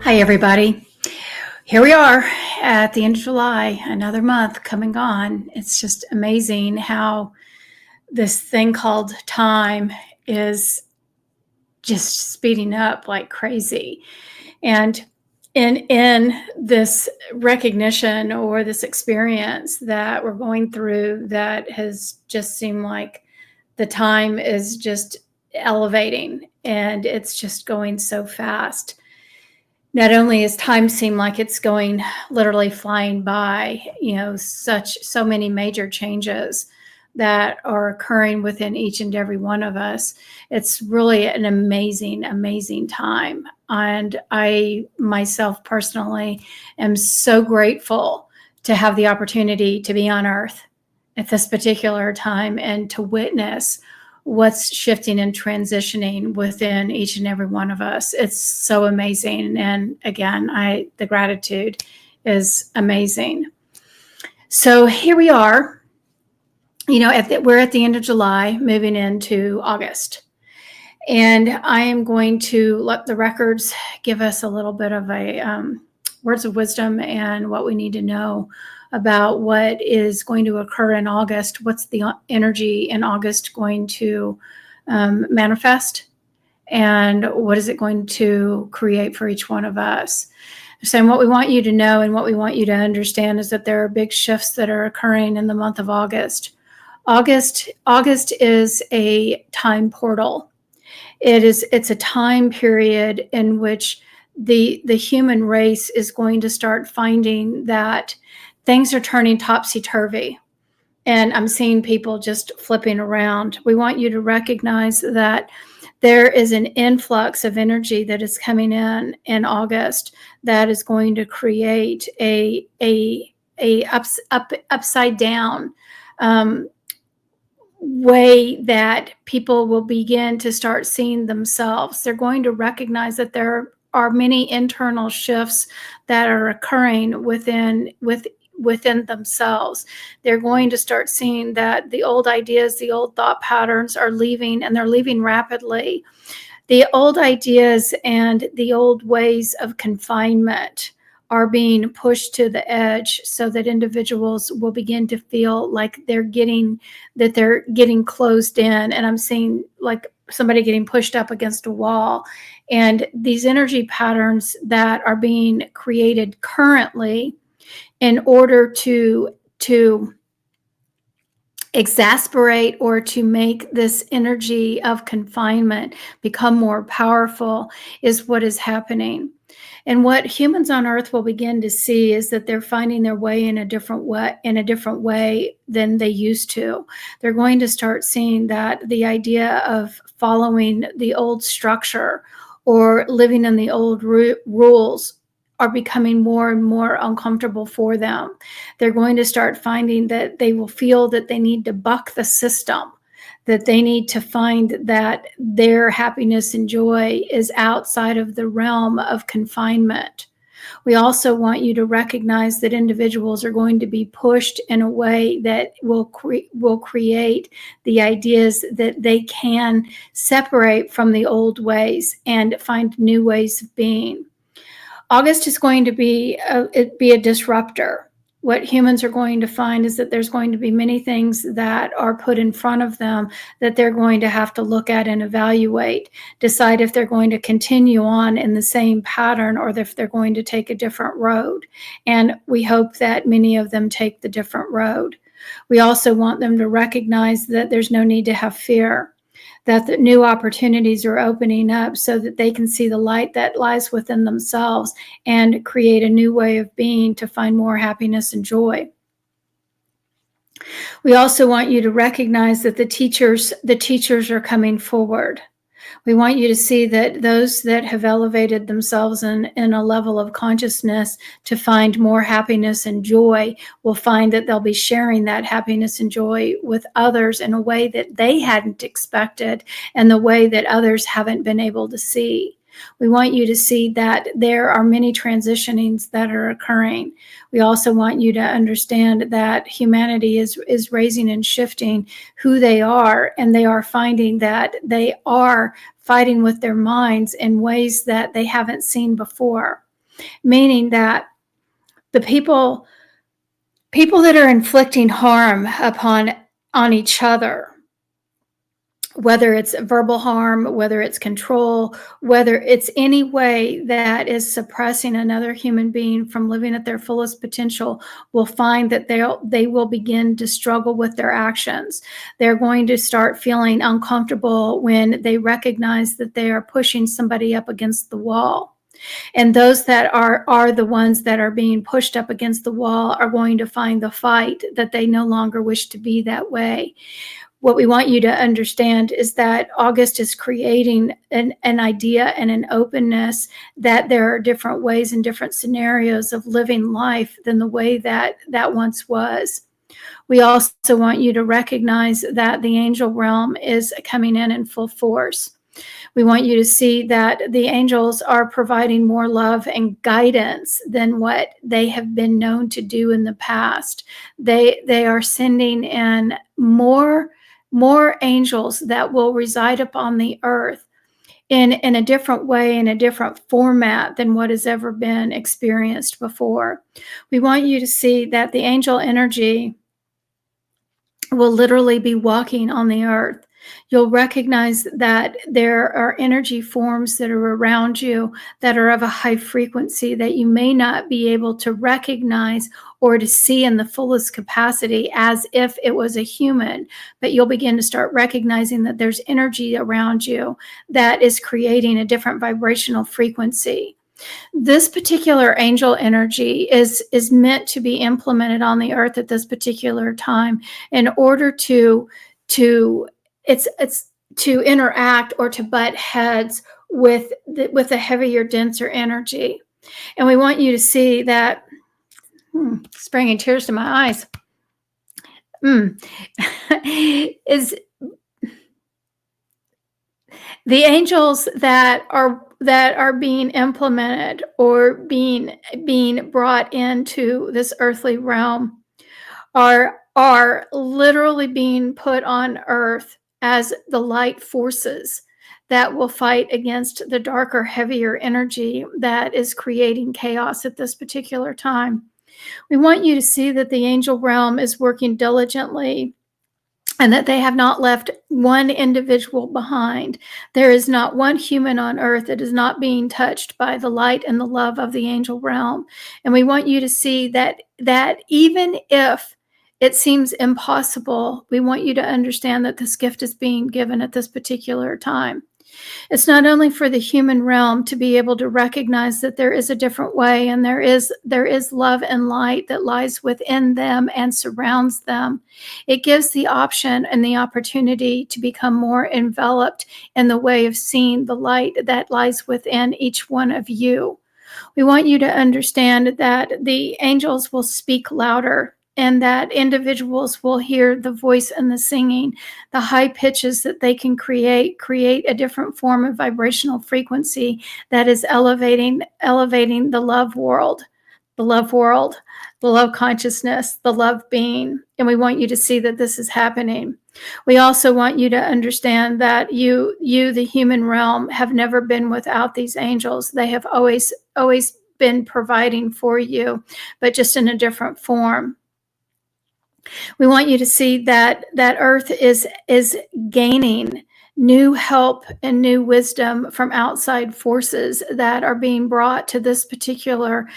Hi, everybody. Here we are at the end of July, another month coming on. It's just amazing how this thing called time is just speeding up like crazy. And in this recognition or this experience that we're going through, that has just seemed like the time is just elevating and it's just going so fast. Not only does time seem like it's going literally flying by, so many major changes that are occurring within each and every one of us. It's really an amazing, amazing time. And I myself personally am so grateful to have the opportunity to be on Earth at this particular time and to witness what's shifting and transitioning within each and every one of us. It's so amazing. And again, the gratitude is amazing. So here we are, we're at the end of July, moving into August. And I am going to let the records give us a little bit of a words of wisdom and what we need to know about what is going to occur in August. What's the energy in August going to manifest? And what is it going to create for each one of us? So, and what we want you to know and what we want you to understand is that there are big shifts that are occurring in the month of August. August is a time portal. It's a time period in which the human race is going to start finding that things are turning topsy-turvy. And I'm seeing people just flipping around. We want you to recognize that there is an influx of energy that is coming in August that is going to create a upside down way that people will begin to start seeing themselves. They're going to recognize that there are many internal shifts that are occurring within themselves. They're going to start seeing that the old ideas, the old thought patterns are leaving, and they're leaving rapidly. The old ideas and the old ways of confinement are being pushed to the edge so that individuals will begin to feel like they're getting closed in. And I'm seeing like somebody getting pushed up against a wall. And these energy patterns that are being created currently in order to exasperate or to make this energy of confinement become more powerful is what is happening. And what humans on Earth will begin to see is that they're finding their way in a different way than they used to. They're going to start seeing that the idea of following the old structure or living in the old rules are becoming more and more uncomfortable for them. They're going to start finding that they will feel that they need to buck the system, that they need to find that their happiness and joy is outside of the realm of confinement. We also want you to recognize that individuals are going to be pushed in a way that will create the ideas that they can separate from the old ways and find new ways of being. August is going to be a disruptor. What humans are going to find is that there's going to be many things that are put in front of them that they're going to have to look at and evaluate, decide if they're going to continue on in the same pattern or if they're going to take a different road. And we hope that many of them take the different road. We also want them to recognize that there's no need to have fear, that the new opportunities are opening up so that they can see the light that lies within themselves and create a new way of being to find more happiness and joy. We also want you to recognize that the teachers are coming forward. We want you to see that those that have elevated themselves in a level of consciousness to find more happiness and joy will find that they'll be sharing that happiness and joy with others in a way that they hadn't expected and the way that others haven't been able to see. We want you to see that there are many transitionings that are occurring. We also want you to understand that humanity is raising and shifting who they are, and they are finding that they are fighting with their minds in ways that they haven't seen before. meaning that the people that are inflicting harm on each other, whether it's verbal harm, whether it's control, whether it's any way that is suppressing another human being from living at their fullest potential, will find that they will begin to struggle with their actions. They're going to start feeling uncomfortable when they recognize that they are pushing somebody up against the wall. And those that are the ones that are being pushed up against the wall are going to find the fight that they no longer wish to be that way. What we want you to understand is that August is creating an idea and an openness that there are different ways and different scenarios of living life than the way that once was. We also want you to recognize that the angel realm is coming in full force. We want you to see that the angels are providing more love and guidance than what they have been known to do in the past. They are sending in more angels that will reside upon the earth in a different way, in a different format than what has ever been experienced before. We want you to see that the angel energy will literally be walking on the earth. You'll recognize that there are energy forms that are around you that are of a high frequency that you may not be able to recognize or to see in the fullest capacity as if it was a human, but you'll begin to start recognizing that there's energy around you that is creating a different vibrational frequency. This particular angel energy is meant to be implemented on the earth at this particular time in order to it's to interact or to butt heads with a heavier, denser energy. And we want you to see that it's bringing tears to my eyes. Is the angels that are being implemented or being brought into this earthly realm are literally being put on earth as the light forces that will fight against the darker, heavier energy that is creating chaos at this particular time. We want you to see that the angel realm is working diligently and that they have not left one individual behind. There is not one human on earth that is not being touched by the light and the love of the angel realm. And we want you to see that even if it seems impossible, we want you to understand that this gift is being given at this particular time. It's not only for the human realm to be able to recognize that there is a different way and there is love and light that lies within them and surrounds them. It gives the option and the opportunity to become more enveloped in the way of seeing the light that lies within each one of you. We want you to understand that the angels will speak louder and that individuals will hear the voice and the singing, the high pitches that they can create a different form of vibrational frequency that is elevating the love world, the love consciousness, the love being. And we want you to see that this is happening. We also want you to understand that you, the human realm, have never been without these angels. They have always been providing for you, but just in a different form. We want you to see that earth is gaining new help and new wisdom from outside forces that are being brought to this particular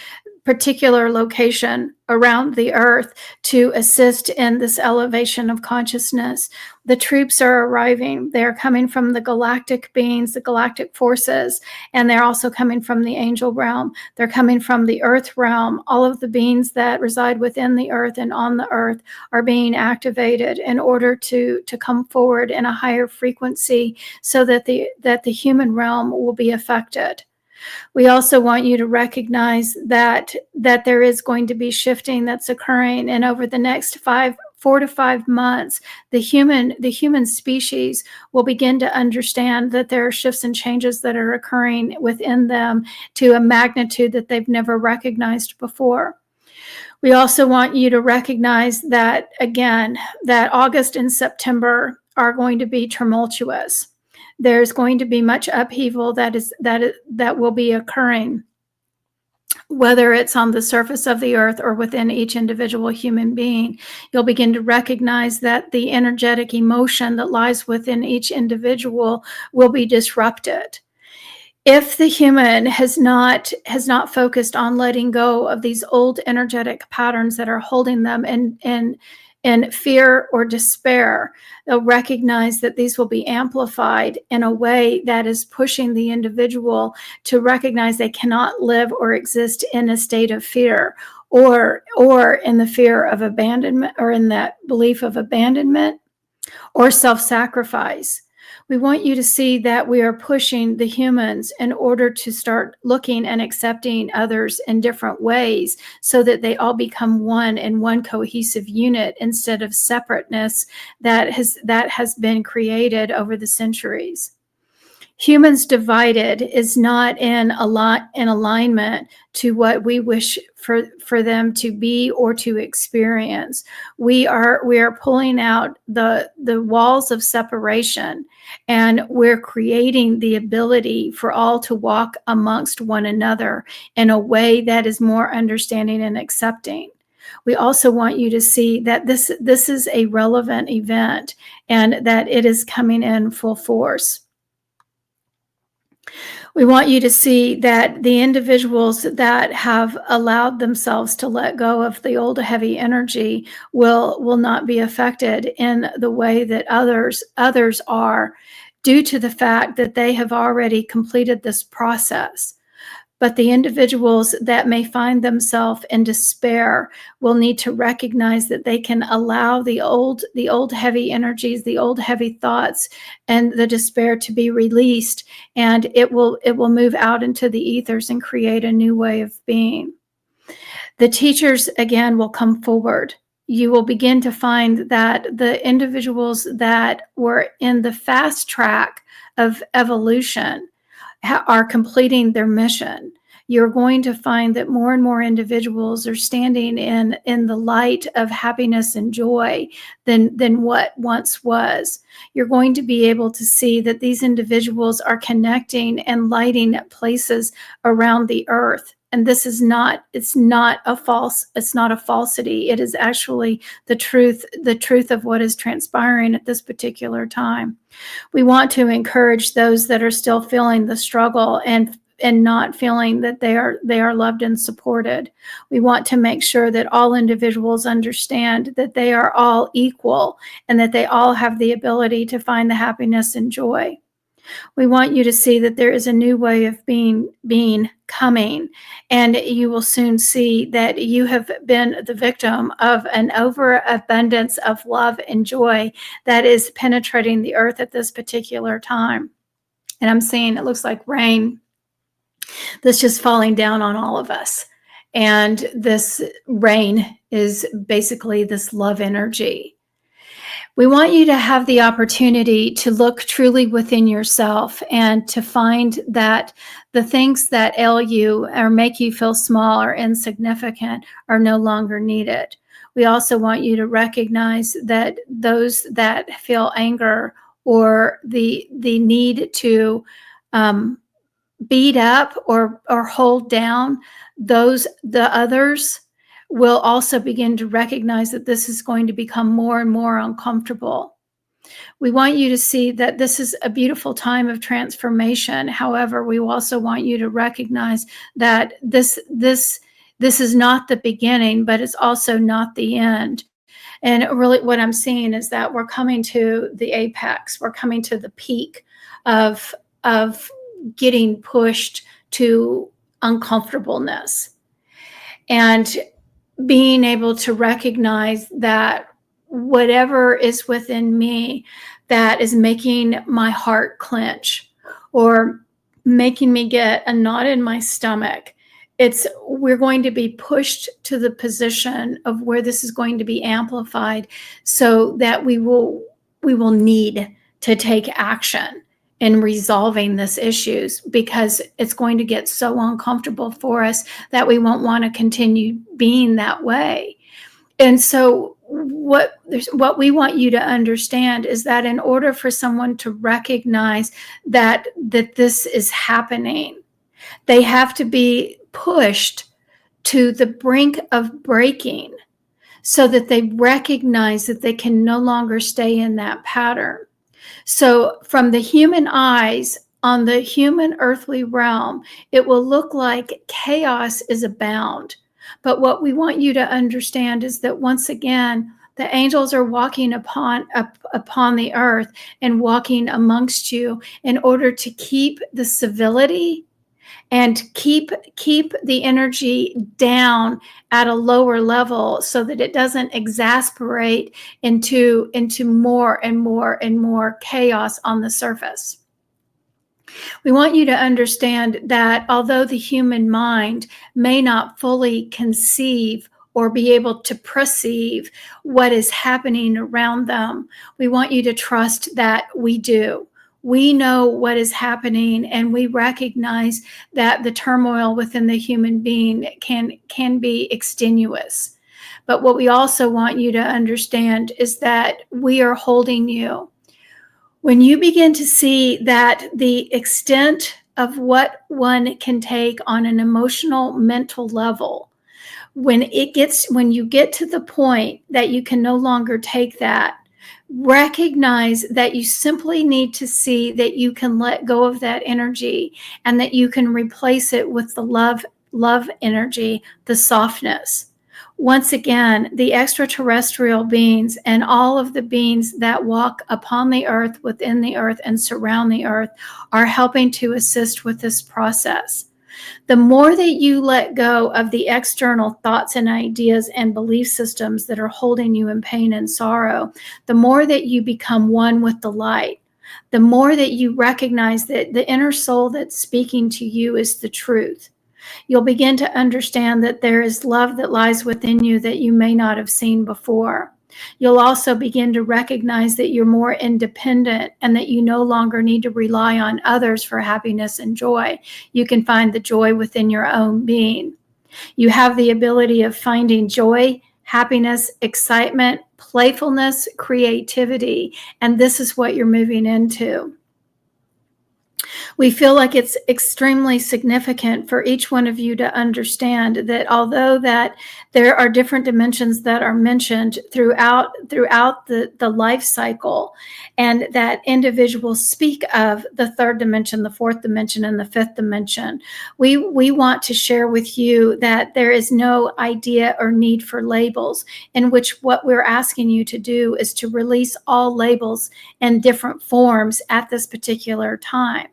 location around the earth to assist in this elevation of consciousness. The troops are arriving. They're coming from the galactic beings, the galactic forces, and they're also coming from the angel realm. They're coming from the earth realm. All of the beings that reside within the earth and on the earth are being activated in order to come forward in a higher frequency so that the human realm will be affected. We also want you to recognize that there is going to be shifting that's occurring, and over the next 4 to 5 months, the human species will begin to understand that there are shifts and changes that are occurring within them to a magnitude that they've never recognized before. We also want you to recognize that, again, that August and September are going to be tumultuous. There's going to be much upheaval that will be occurring. whether it's on the surface of the earth or within each individual human being, you'll begin to recognize that the energetic emotion that lies within each individual will be disrupted. If the human has not focused on letting go of these old energetic patterns that are holding them in fear or despair, they'll recognize that these will be amplified in a way that is pushing the individual to recognize they cannot live or exist in a state of fear, or in the fear of abandonment, or in that belief of abandonment or self-sacrifice. We want you to see that we are pushing the humans in order to start looking and accepting others in different ways, so that they all become one in one cohesive unit, instead of separateness that has been created over the centuries. Humans divided is not in alignment to what we wish for them to be or to experience. We are pulling out the walls of separation, and we're creating the ability for all to walk amongst one another in a way that is more understanding and accepting. We also want you to see that this is a relevant event, and that it is coming in full force. We want you to see that the individuals that have allowed themselves to let go of the old heavy energy will not be affected in the way that others are, due to the fact that they have already completed this process. But the individuals that may find themselves in despair will need to recognize that they can allow the old heavy energies, the old heavy thoughts, and the despair to be released, and it will move out into the ethers and create a new way of being. The teachers again will come forward. You will begin to find that the individuals that were in the fast track of evolution are completing their mission. You're going to find that more and more individuals are standing in the light of happiness and joy than what once was. You're going to be able to see that these individuals are connecting and lighting places around the earth. And this is not, it's not a falsity. It is actually the truth of what is transpiring at this particular time. We want to encourage those that are still feeling the struggle and not feeling that they are loved and supported. We want to make sure that all individuals understand that they are all equal, and that they all have the ability to find the happiness and joy. We want you to see that there is a new way of being coming, and you will soon see that you have been the victim of an overabundance of love and joy that is penetrating the earth at this particular time. And I'm seeing, it looks like rain that's just falling down on all of us. And this rain is basically this love energy. We want you to have the opportunity to look truly within yourself, and to find that the things that ail you or make you feel small or insignificant are no longer needed. We also want you to recognize that those that feel anger or the need to beat up or hold down the others, will also begin to recognize that this is going to become more and more uncomfortable. We want you to see that this is a beautiful time of transformation. However, we also want you to recognize that this is not the beginning, but it's also not the end. And really what I'm seeing is that we're coming to the apex. We're coming to the peak of getting pushed to uncomfortableness. And being able to recognize that whatever is within me that is making my heart clench or making me get a knot in my stomach, we're going to be pushed to the position of where this is going to be amplified, so that we will need to take action in resolving this issues, because it's going to get so uncomfortable for us that we won't want to continue being that way. And so what we want you to understand is that in order for someone to recognize that this is happening, they have to be pushed to the brink of breaking so that they recognize that they can no longer stay in that pattern. So from the human eyes, on the human earthly realm, it will look like chaos is abound. But what we want you to understand is that once again, the angels are walking upon the earth and walking amongst you in order to keep the civility and keep the energy down at a lower level so that it doesn't exasperate into more and more and more chaos on the surface. We want you to understand that although the human mind may not fully conceive or be able to perceive what is happening around them, we want you to trust that we do. We know what is happening, and we recognize that the turmoil within the human being can be extenuous. But what we also want you to understand is that we are holding you. When you begin to see that the extent of what one can take on an emotional, mental level, when you get to the point that you can no longer take that, recognize that you simply need to see that you can let go of that energy and that you can replace it with the love energy, the softness. Once again, the extraterrestrial beings and all of the beings that walk upon the earth, within the earth, and surround the earth are helping to assist with this process. The more that you let go of the external thoughts and ideas and belief systems that are holding you in pain and sorrow, the more that you become one with the light, the more that you recognize that the inner soul that's speaking to you is the truth. You'll begin to understand that there is love that lies within you that you may not have seen before. You'll also begin to recognize that you're more independent and that you no longer need to rely on others for happiness and joy. You can find the joy within your own being. You have the ability of finding joy, happiness, excitement, playfulness, creativity, and this is what you're moving into. We feel like it's extremely significant for each one of you to understand that although that there are different dimensions that are mentioned throughout the life cycle, and that individuals speak of the third dimension, the fourth dimension, and the fifth dimension, we want to share with you that there is no idea or need for labels, in which what we're asking you to do is to release all labels in different forms at this particular time.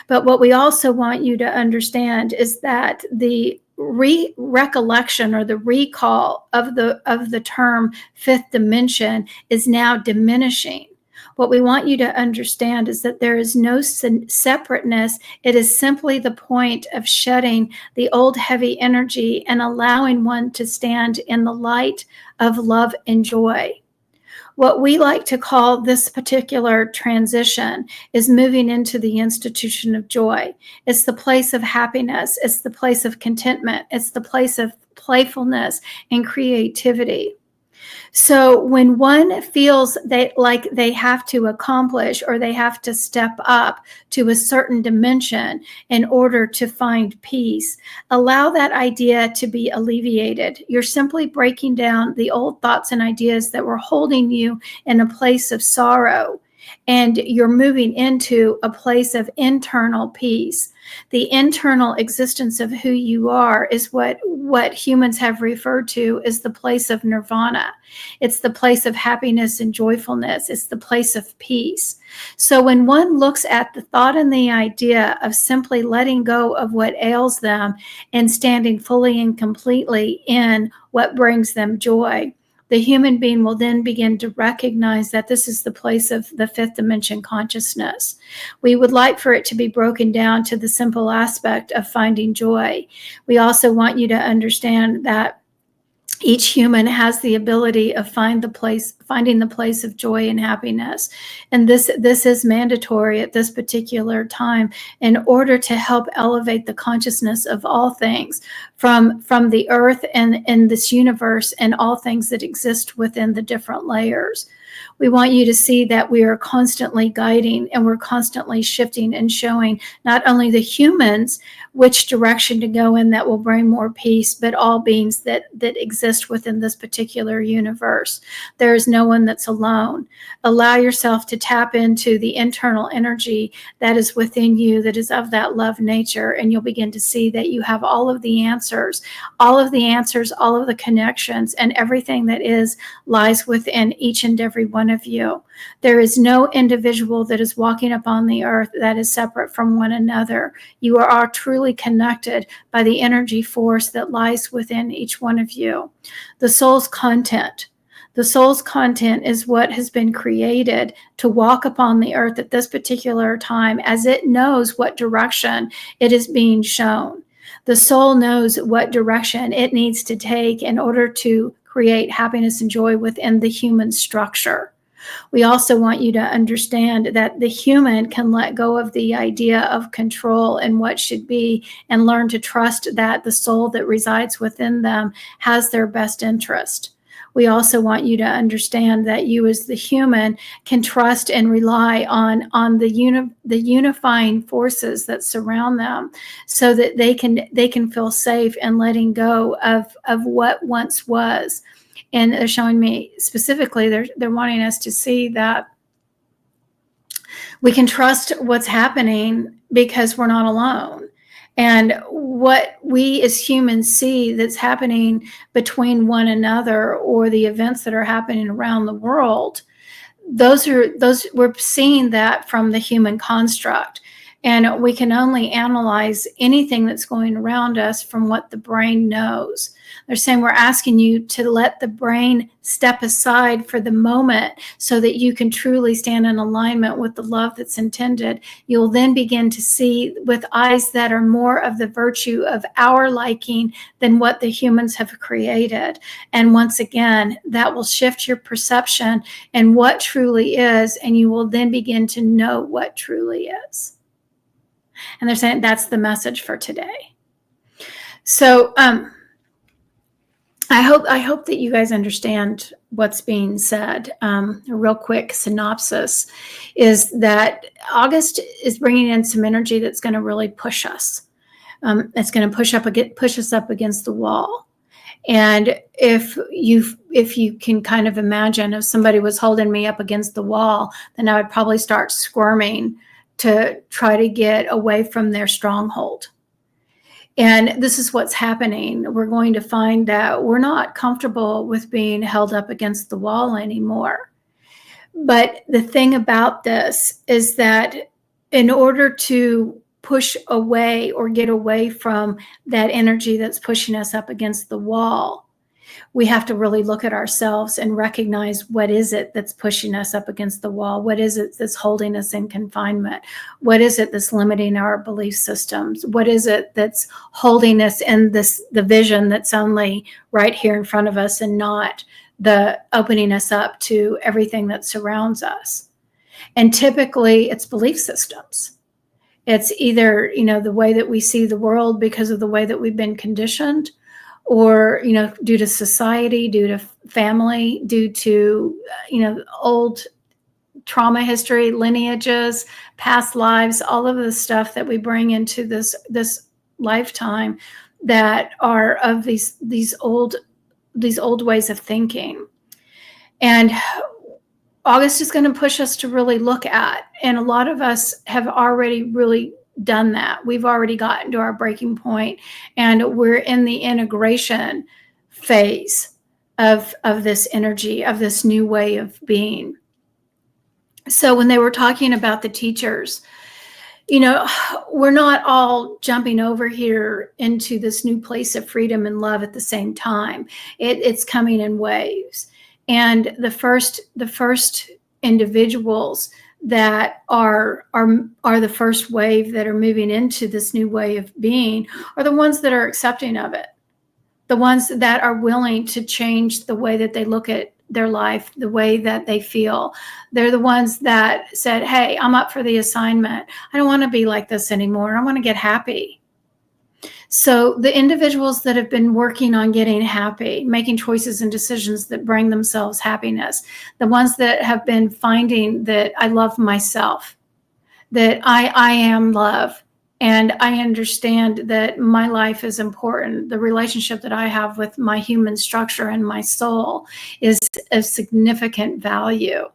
But what we also want you to understand is that the recollection or the recall of the term fifth dimension is now diminishing. What we want you to understand is that there is no separateness. It is simply the point of shedding the old heavy energy and allowing one to stand in the light of love and joy. What we like to call this particular transition is moving into the institution of joy. It's the place of happiness. It's the place of contentment. It's the place of playfulness and creativity. So when one feels like they have to accomplish or they have to step up to a certain dimension in order to find peace, allow that idea to be alleviated. You're simply breaking down the old thoughts and ideas that were holding you in a place of sorrow, and you're moving into a place of internal peace. The internal existence of who you are is what humans have referred to as the place of nirvana. It's the place of happiness and joyfulness. It's the place of peace. So when one looks at the thought and the idea of simply letting go of what ails them and standing fully and completely in what brings them joy, the human being will then begin to recognize that this is the place of the fifth dimension consciousness. We would like for it to be broken down to the simple aspect of finding joy. We also want you to understand that each human has the ability of finding the place of joy and happiness. And this is mandatory at this particular time in order to help elevate the consciousness of all things from the earth and this universe and all things that exist within the different layers. We want you to see that we are constantly guiding and we're constantly shifting and showing not only the humans which direction to go in that will bring more peace, but all beings that exist within this particular universe. There is no one that's alone. Allow yourself to tap into the internal energy that is within you, that is of that love nature, and you'll begin to see that you have all of the answers, all of the connections, and everything that is lies within each and every one of you. There is no individual that is walking upon the earth that is separate from one another. You are all truly connected by the energy force that lies within each one of you. The soul's content. The soul's content is what has been created to walk upon the earth at this particular time, as it knows what direction it is being shown. The soul knows what direction it needs to take in order to create happiness and joy within the human structure. We also want you to understand that the human can let go of the idea of control and what should be, and learn to trust that the soul that resides within them has their best interest. We also want you to understand that you as the human can trust and rely on the unifying forces that surround them, so that they can feel safe and letting go of what once was. And they're showing me specifically, they're wanting us to see that we can trust what's happening because we're not alone. And what we as humans see that's happening between one another, or the events that are happening around the world, those we're seeing that from the human construct. And we can only analyze anything that's going around us from what the brain knows. They're saying we're asking you to let the brain step aside for the moment so that you can truly stand in alignment with the love that's intended. You'll then begin to see with eyes that are more of the virtue of our liking than what the humans have created. And once again, that will shift your perception and what truly is, and you will then begin to know what truly is. And they're saying that's the message for today. So I hope that you guys understand what's being said. A real quick synopsis is that August is bringing in some energy that's going to really push us. It's going to push us up against the wall. And if you can kind of imagine, if somebody was holding me up against the wall, then I would probably start squirming to try to get away from their stronghold. And this is what's happening. We're going to find that we're not comfortable with being held up against the wall anymore. But the thing about this is that in order to push away or get away from that energy that's pushing us up against the wall, we have to really look at ourselves and recognize what is it that's pushing us up against the wall? What is it that's holding us in confinement? What is it that's limiting our belief systems? What is it that's holding us in the vision that's only right here in front of us, and not the opening us up to everything that surrounds us? And typically it's belief systems. It's either, the way that we see the world because of the way that we've been conditioned, or, due to society, due to family, due to, old trauma history, lineages, past lives, all of the stuff that we bring into this lifetime that are of these old ways of thinking. And August is going to push us to really look at, and a lot of us have already really done that. We've already gotten to our breaking point, and we're in the integration phase of this energy, of this new way of being. So when they were talking about the teachers, we're not all jumping over here into this new place of freedom and love at the same time. It's coming in waves. And the first individuals that are the first wave that are moving into this new way of being are the ones that are accepting of it, the ones that are willing to change the way that they look at their life, the way that they feel. They're the ones that said, hey, I'm up for the assignment. I don't want to be like this anymore. I want to get happy. So the individuals that have been working on getting happy, making choices and decisions that bring themselves happiness, the ones that have been finding that I love myself, that I am love, and I understand that my life is important. The relationship that I have with my human structure and my soul is of significant value.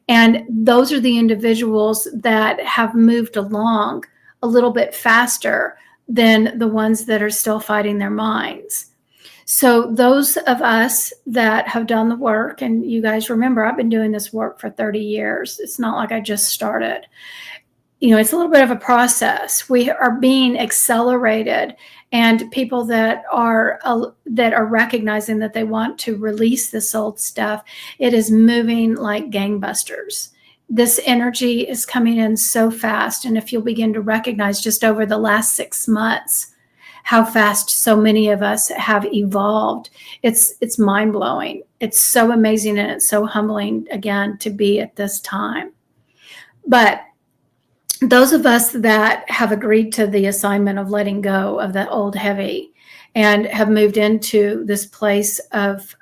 And those are the individuals that have moved along a little bit faster than the ones that are still fighting their minds. So those of us that have done the work, and you guys remember, I've been doing this work for 30 years. It's not like I just started. It's a little bit of a process. We are being accelerated, and people that are recognizing that they want to release this old stuff, it is moving like gangbusters. This energy is coming in so fast, and if you'll begin to recognize just over the last 6 months how fast so many of us have evolved, it's mind-blowing. It's so amazing, and it's so humbling again to be at this time. But those of us that have agreed to the assignment of letting go of that old heavy and have moved into this place of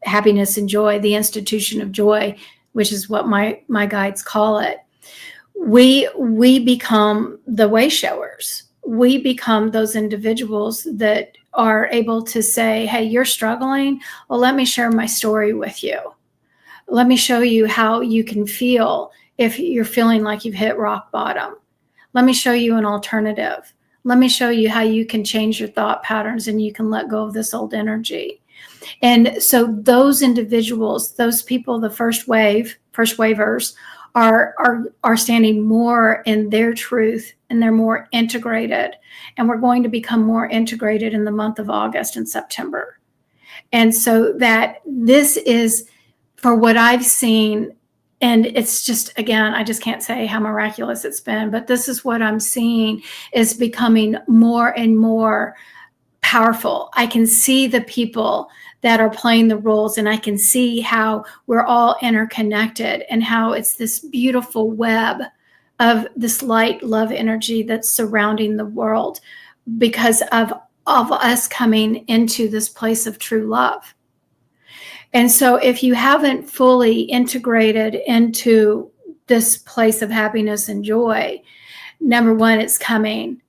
happiness and joy, the institution of joy, which is what my guides call it, we become the way showers. We become those individuals that are able to say, hey, you're struggling. Well, let me share my story with you. Let me show you how you can feel if you're feeling like you've hit rock bottom. Let me show you an alternative. Let me show you how you can change your thought patterns and you can let go of this old energy. And so those individuals, those people, the first wavers are standing more in their truth, and they're more integrated. And we're going to become more integrated in the month of August and September. And so that this is, for what I've seen, and it's just, again, I just can't say how miraculous it's been, but this is what I'm seeing is becoming more and more powerful. I can see the people that are playing the roles, and I can see how we're all interconnected and how it's this beautiful web of this light love energy that's surrounding the world because of us coming into this place of true love. And so if you haven't fully integrated into this place of happiness and joy, number one, it's coming.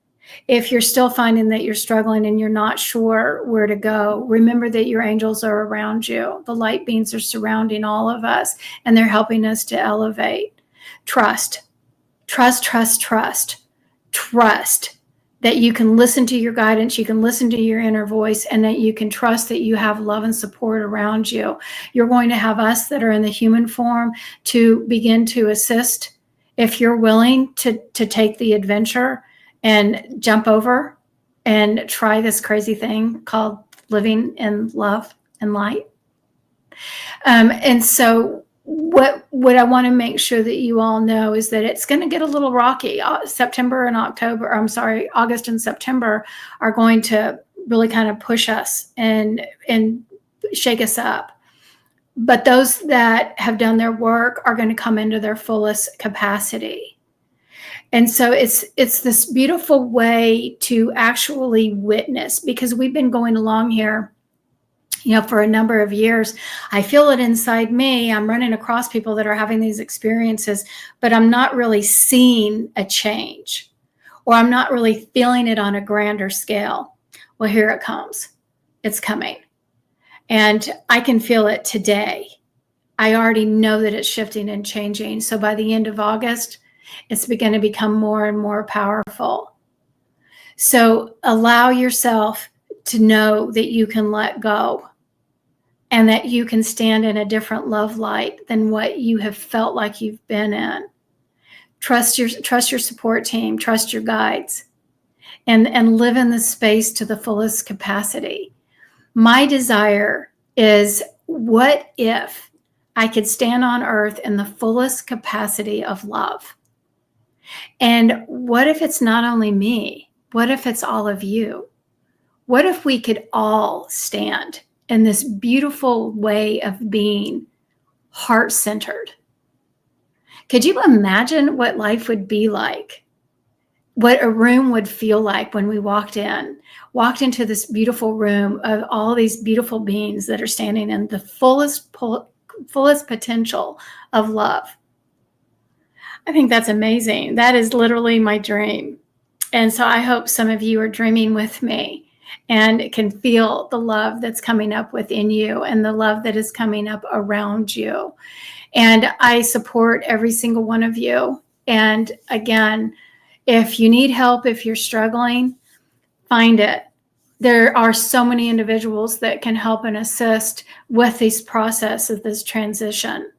If you're still finding that you're struggling and you're not sure where to go, remember that your angels are around you. The light beings are surrounding all of us, and they're helping us to elevate. Trust, trust, trust, trust, trust that you can listen to your guidance, you can listen to your inner voice, and that you can trust that you have love and support around you. You're going to have us that are in the human form to begin to assist if you're willing to take the adventure and jump over and try this crazy thing called living in love and light. And so what I want to make sure that you all know is that it's going to get a little rocky. August and September are going to really kind of push us and shake us up. But those that have done their work are going to come into their fullest capacity. And so it's this beautiful way to actually witness, because we've been going along here, for a number of years. I feel it inside me. I'm running across people that are having these experiences, but I'm not really seeing a change, or I'm not really feeling it on a grander scale. Well, here it comes. It's coming. And I can feel it today. I already know that it's shifting and changing. So by the end of August, it's going to become more and more powerful. So allow yourself to know that you can let go, and that you can stand in a different love light than what you have felt like you've been in. Trust your support team, trust your guides, and live in the space to the fullest capacity. My desire is, what if I could stand on earth in the fullest capacity of love? And what if it's not only me? What if it's all of you? What if we could all stand in this beautiful way of being heart-centered? Could you imagine what life would be like what a room would feel like when we walked into this beautiful room of all these beautiful beings that are standing in the fullest potential of love. I think that's amazing. That is literally my dream. And so I hope some of you are dreaming with me and can feel the love that's coming up within you and the love that is coming up around you. And I support every single one of you. And again, if you need help, if you're struggling, find it. There are so many individuals that can help and assist with this process of this transition.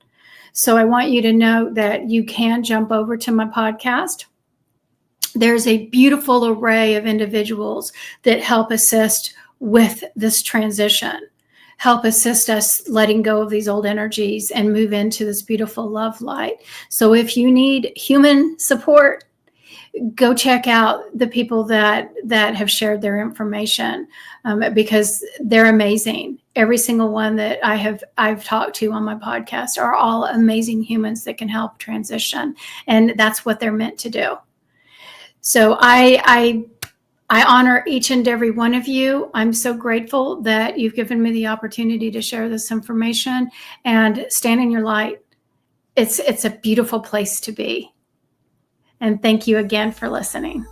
So I want you to know that you can jump over to my podcast. There's a beautiful array of individuals that help assist with this transition, help assist us letting go of these old energies and move into this beautiful love light. So if you need human support, go check out the people that have shared their information, because they're amazing. Every single one that I've talked to on my podcast are all amazing humans that can help transition, and that's what they're meant to do. So I honor each and every one of you. I'm so grateful that you've given me the opportunity to share this information and stand in your light. It's a beautiful place to be. And thank you again for listening.